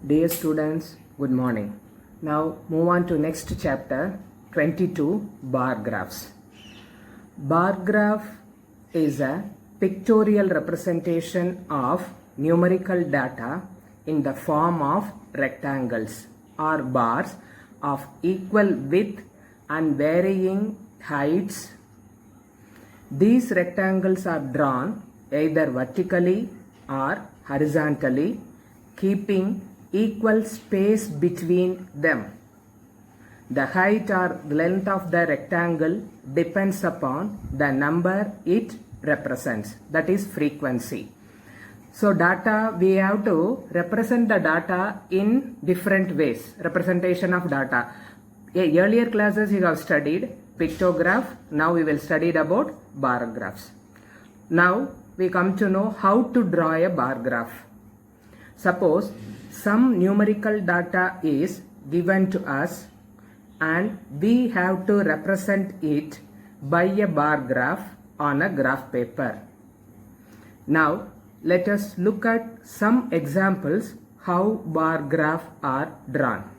Dear students, good morning. Now move on to next chapter 22, bar graphs. Bar graph is a pictorial representation of numerical data in the form of rectangles or bars of equal width and varying heights. These rectangles are drawn either vertically or horizontally, keeping equal space between them. The height or length of the rectangle depends upon the number it represents, that is frequency. So data, we have to represent the data in different ways. Representation of data. Earlier classes you have studied pictograph. Now we will study about bar graphs. Now we come to know how to draw a bar graph. Suppose some numerical data is given to us and we have to represent it by a bar graph on a graph paper. Now let us look at some examples how bar graphs are drawn.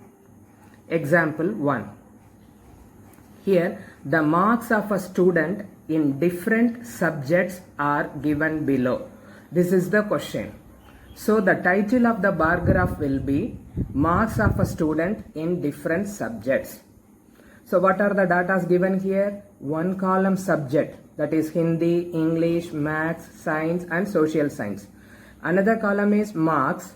Example 1. Here the marks of a student in different subjects are given below. This is the question. So the title of the bar graph will be marks of a student in different subjects. So what are the data given here? One column subject, that is Hindi, English, Maths, Science and Social Science. Another column is marks,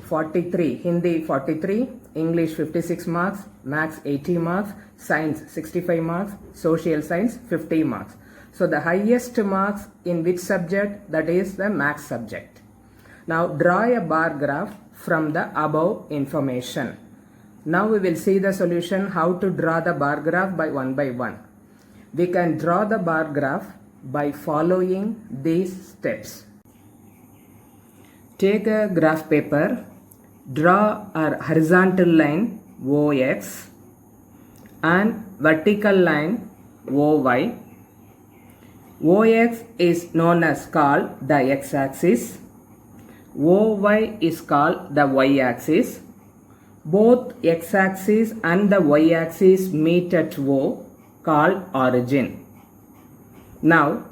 43, Hindi 43, English 56 marks, Maths 80 marks, Science 65 marks, Social Science 50 marks. So the highest marks in which subject? That is the Maths subject. Now draw a bar graph from the above information. Now we will see the solution how to draw the bar graph by one. We can draw the bar graph by following these steps. Take a graph paper, draw a horizontal line OX and vertical line OY. OX is known as called the x-axis. OY is called the y-axis. Both x-axis and the y-axis meet at O, called origin. Now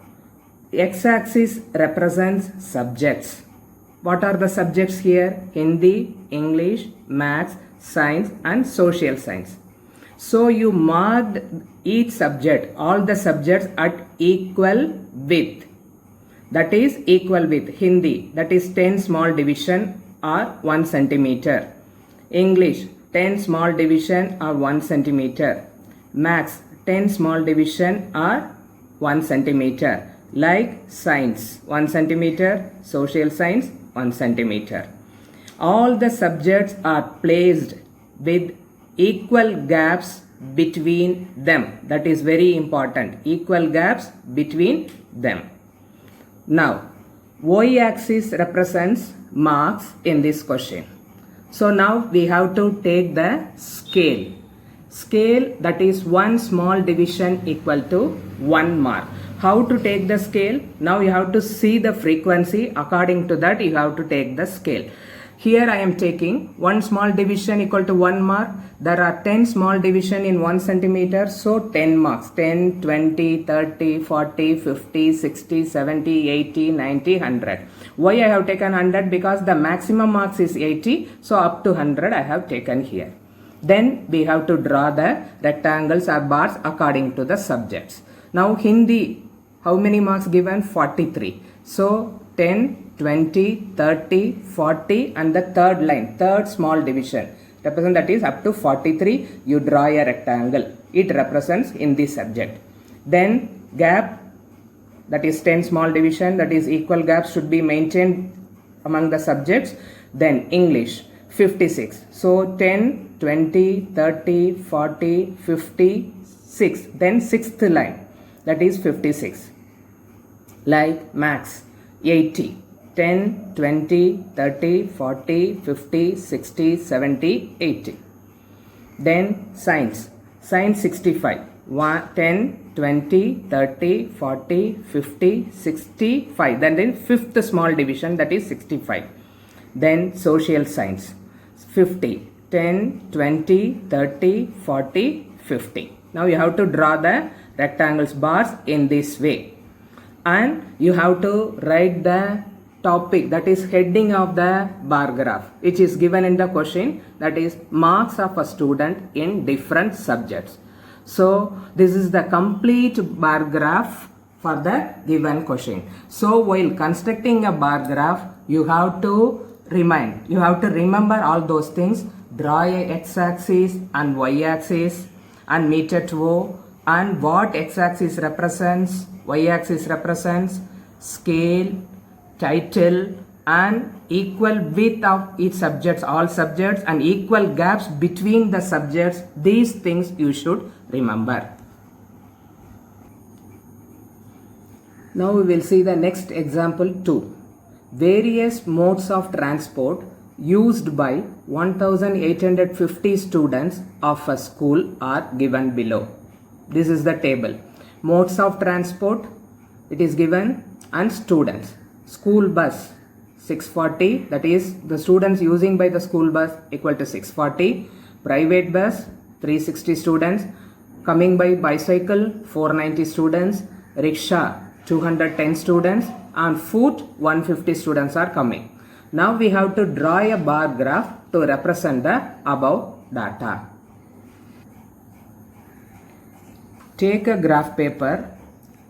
x-axis represents subjects. What are the subjects here? Hindi, English, Maths, Science and Social Science. So you marked each subject, all the subjects at equal width. That is equal width. Hindi, that is 10 small division or 1 centimeter. English, 10 small division or 1 centimeter. Maths, 10 small division or 1 centimeter. Like Science, 1 centimeter. Social Science, 1 centimeter. All the subjects are placed with equal gaps between them. That is very important. Equal gaps between them. Now, y-axis represents marks in this question. So now we have to take the scale. Scale, that is 1 small division equal to 1 mark. How to take the scale? Now you have to see the frequency. According to that you have to take the scale. Here I am taking 1 small division equal to 1 mark. There are 10 small division in 1 centimeter. So 10 marks. 10, 20, 30, 40, 50, 60, 70, 80, 90, 100. Why I have taken 100? Because the maximum marks is 80. So up to 100 I have taken here. Then we have to draw the rectangles or bars according to the subjects. Now Hindi, how many marks given? 43. So 10, 20, 30, 40 and the third line, third small division. Represent, that is up to 43. You draw a rectangle. It represents in this subject. Then gap, that is 10 small division, that is equal gaps should be maintained among the subjects. Then English, 56. So 10, 20, 30, 40, 56. Then sixth line, that is 56. Like Maths, 80. 10, 20, 30, 40, 50, 60, 70, 80. Then Science, Science 65. 10, 20, 30, 40, 50, 65. Then fifth small division, that is 65. Then Social Science, 50. 10, 20, 30, 40, 50. Now you have to draw the rectangles bars in this way. And you have to write the topic, that is heading of the bar graph, which is given in the question, that is marks of a student in different subjects. So this is the complete bar graph for the given question. So while constructing a bar graph, you have to remember all those things. Draw a x-axis and y-axis and meter to O, and what x-axis represents, y-axis represents scale, title, and equal width of each subjects, all subjects, and equal gaps between the subjects. These things you should remember. Now we will see the next example 2. Various modes of transport used by 1850 students of a school are given below. This is the table. Modes of transport, it is given, and students. School bus 640, that is the students using by the school bus equal to 640. Private bus 360 students. Coming by bicycle 490 students. Rickshaw 210 students, and foot 150 students are coming. Now we have to draw a bar graph to represent the above data. Take a graph paper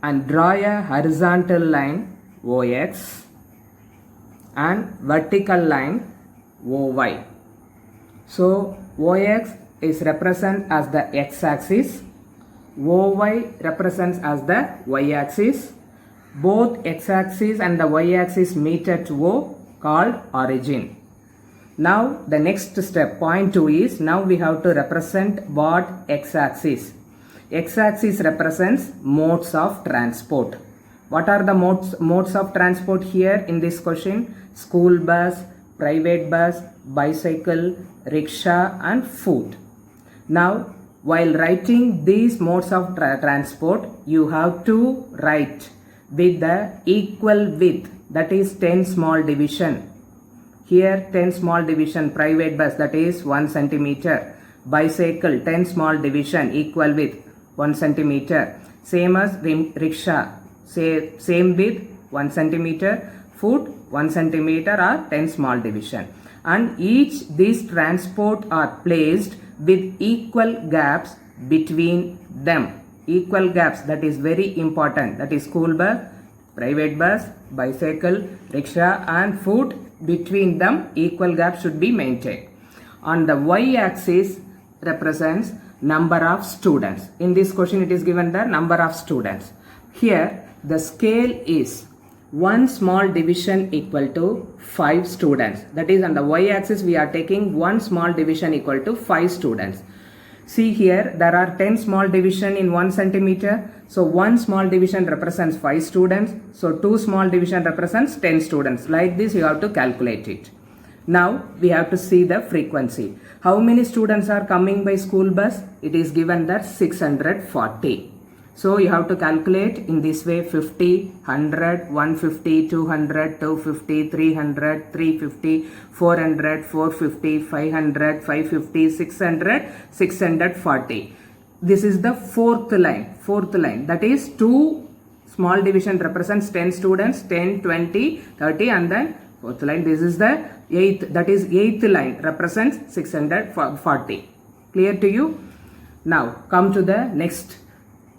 and draw a horizontal line OX and vertical line OY. So OX is represented as the x-axis, OY represents as the y-axis. Both x-axis and the y-axis meet at O, called origin. Now the next step, point 2, is now we have to represent what x-axis. X-axis represents modes of transport. What are the modes of transport here in this question? School bus, private bus, bicycle, rickshaw, and foot. Now while writing these modes of transport, you have to write with the equal width, that is 10 small division. Here 10 small division, private bus, that is 1 centimeter. Bicycle 10 small division, equal width 1 centimeter. Same as rickshaw, same width 1 centimeter. Foot 1 centimeter or 10 small division. And each these transport are placed with equal gaps between them. Equal gaps, that is very important. That is school bus, private bus, bicycle, rickshaw, and foot. Between them equal gaps should be maintained. On the y-axis represents number of students. In this question it is given the number of students. Here the scale is 1 small division equal to 5 students. That is on the y-axis we are taking 1 small division equal to 5 students. See here there are 10 small division in 1 centimeter. So 1 small division represents 5 students. So 2 small division represents 10 students. Like this you have to calculate it. Now we have to see the frequency. How many students are coming by school bus? It is given that 640. So you have to calculate in this way: 50, 100, 150, 200, 250, 300, 350, 400, 450, 500, 550, 600, 640. This is the fourth line. That is 2 small division represents 10 students, 10, 20, 30, and then fourth line. This is the eighth, that is 8th line represents 640. Clear to you? Now come to the next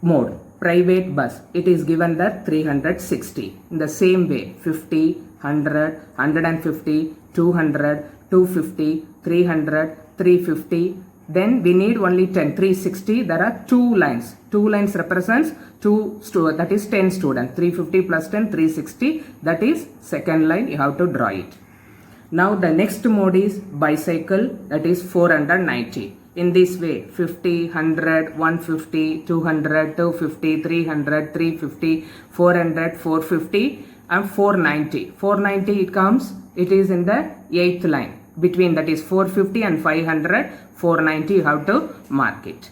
mode, private bus. It is given that 360. In the same way, 50, 100, 150, 200, 250, 300, 350. Then we need only 10. 360, there are 2 lines. 2 lines represents 2 that is 10 students. 350 plus 10, 360. That is second line, you have to draw it. Now the next mode is bicycle, that is 490. In this way, 50, 100, 150, 200, 250, 300, 350, 400, 450, and 490. 490 it comes, it is in the 8th line. Between, that is 450 and 500, 490 you have to mark it.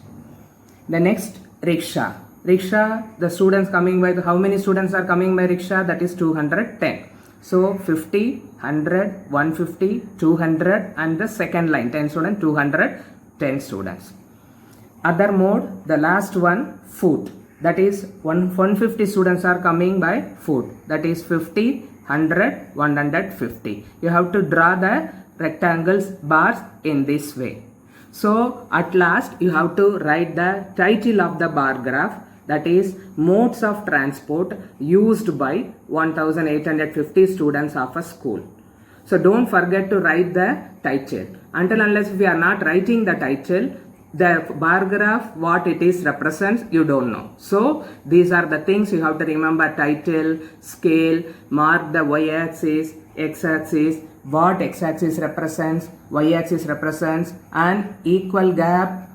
The next, rickshaw. Rickshaw, the students coming by, how many students are coming by rickshaw? That is 210. So 50, 100, 150, 200 and the second line 10 students, 200, 10 students. Other mode, the last one, foot. That is 150 students are coming by foot. That is 50, 100, 150. You have to draw the rectangles bars in this way. So at last you have to write the title of the bar graph, that is modes of transport used by 1850 students of a school. So don't forget to write the title. Until unless we are not writing the title, the bar graph, what it is represents, you don't know. So these are the things you have to remember: title, scale, mark the y-axis, x-axis, what x-axis represents, y-axis represents, and equal gap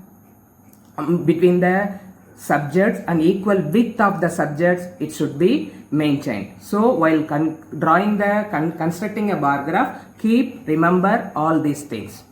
between the subjects and equal width of the subjects, it should be maintained. So while constructing a bar graph, remember all these things.